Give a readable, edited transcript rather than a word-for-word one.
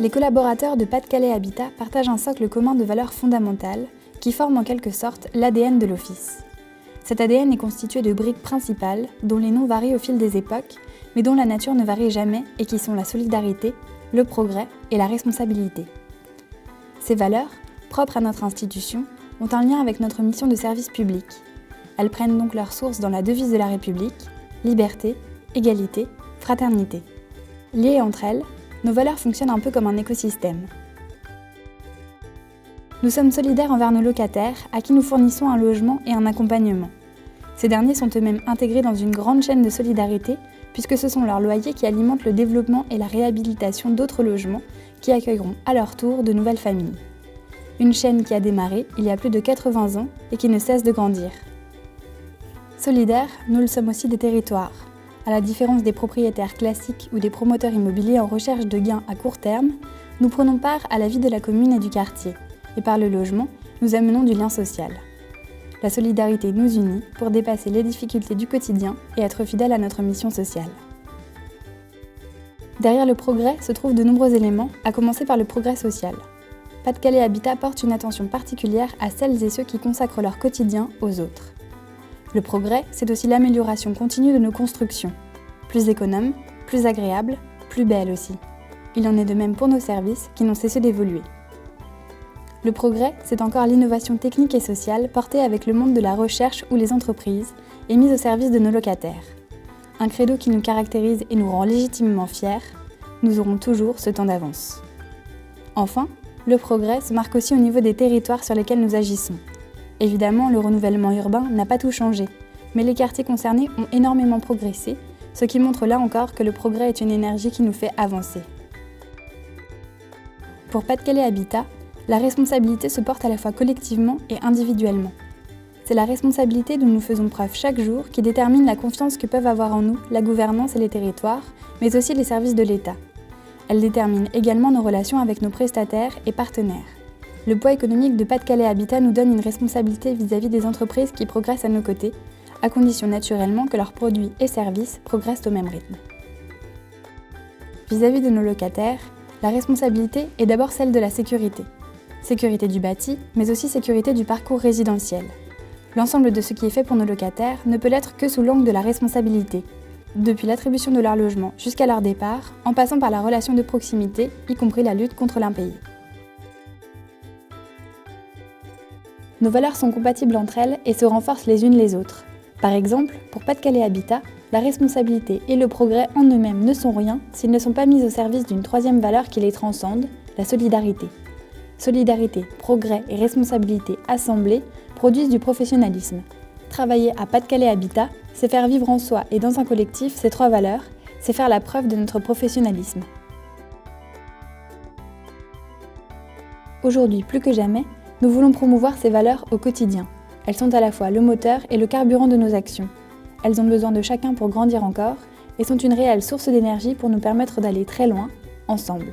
Les collaborateurs de Pas-de-Calais Habitat partagent un socle commun de valeurs fondamentales qui forment en quelque sorte l'ADN de l'Office. Cet ADN est constitué de briques principales dont les noms varient au fil des époques, mais dont la nature ne varie jamais et qui sont la solidarité, le progrès et la responsabilité. Ces valeurs, propres à notre institution, ont un lien avec notre mission de service public. Elles prennent donc leur source dans la devise de la République, liberté, égalité, fraternité. Liées entre elles, nos valeurs fonctionnent un peu comme un écosystème. Nous sommes solidaires envers nos locataires, à qui nous fournissons un logement et un accompagnement. Ces derniers sont eux-mêmes intégrés dans une grande chaîne de solidarité, puisque ce sont leurs loyers qui alimentent le développement et la réhabilitation d'autres logements qui accueilleront à leur tour de nouvelles familles. Une chaîne qui a démarré il y a plus de 80 ans et qui ne cesse de grandir. Solidaires, nous le sommes aussi des territoires. À la différence des propriétaires classiques ou des promoteurs immobiliers en recherche de gains à court terme, nous prenons part à la vie de la commune et du quartier. Et par le logement, nous amenons du lien social. La solidarité nous unit pour dépasser les difficultés du quotidien et être fidèles à notre mission sociale. Derrière le progrès se trouvent de nombreux éléments, à commencer par le progrès social. Pas-de-Calais Habitat porte une attention particulière à celles et ceux qui consacrent leur quotidien aux autres. Le progrès, c'est aussi l'amélioration continue de nos constructions. Plus économes, plus agréables, plus belles aussi. Il en est de même pour nos services qui n'ont cessé d'évoluer. Le progrès, c'est encore l'innovation technique et sociale portée avec le monde de la recherche ou les entreprises et mise au service de nos locataires. Un credo qui nous caractérise et nous rend légitimement fiers, nous aurons toujours ce temps d'avance. Enfin, le progrès se marque aussi au niveau des territoires sur lesquels nous agissons. Évidemment, le renouvellement urbain n'a pas tout changé, mais les quartiers concernés ont énormément progressé, ce qui montre là encore que le progrès est une énergie qui nous fait avancer. Pour Pas-de-Calais Habitat, la responsabilité se porte à la fois collectivement et individuellement. C'est la responsabilité dont nous faisons preuve chaque jour qui détermine la confiance que peuvent avoir en nous la gouvernance et les territoires, mais aussi les services de l'État. Elle détermine également nos relations avec nos prestataires et partenaires. Le poids économique de Pas-de-Calais Habitat nous donne une responsabilité vis-à-vis des entreprises qui progressent à nos côtés, à condition naturellement que leurs produits et services progressent au même rythme. Vis-à-vis de nos locataires, la responsabilité est d'abord celle de la sécurité. Sécurité du bâti, mais aussi sécurité du parcours résidentiel. L'ensemble de ce qui est fait pour nos locataires ne peut l'être que sous l'angle de la responsabilité, depuis l'attribution de leur logement jusqu'à leur départ, en passant par la relation de proximité, y compris la lutte contre l'impayé. Nos valeurs sont compatibles entre elles et se renforcent les unes les autres. Par exemple, pour Pas-de-Calais Habitat, la responsabilité et le progrès en eux-mêmes ne sont rien s'ils ne sont pas mis au service d'une troisième valeur qui les transcende, la solidarité. Solidarité, progrès et responsabilité assemblés produisent du professionnalisme. Travailler à Pas-de-Calais Habitat, c'est faire vivre en soi et dans un collectif ces trois valeurs, c'est faire la preuve de notre professionnalisme. Aujourd'hui, plus que jamais, nous voulons promouvoir ces valeurs au quotidien. Elles sont à la fois le moteur et le carburant de nos actions. Elles ont besoin de chacun pour grandir encore et sont une réelle source d'énergie pour nous permettre d'aller très loin, ensemble.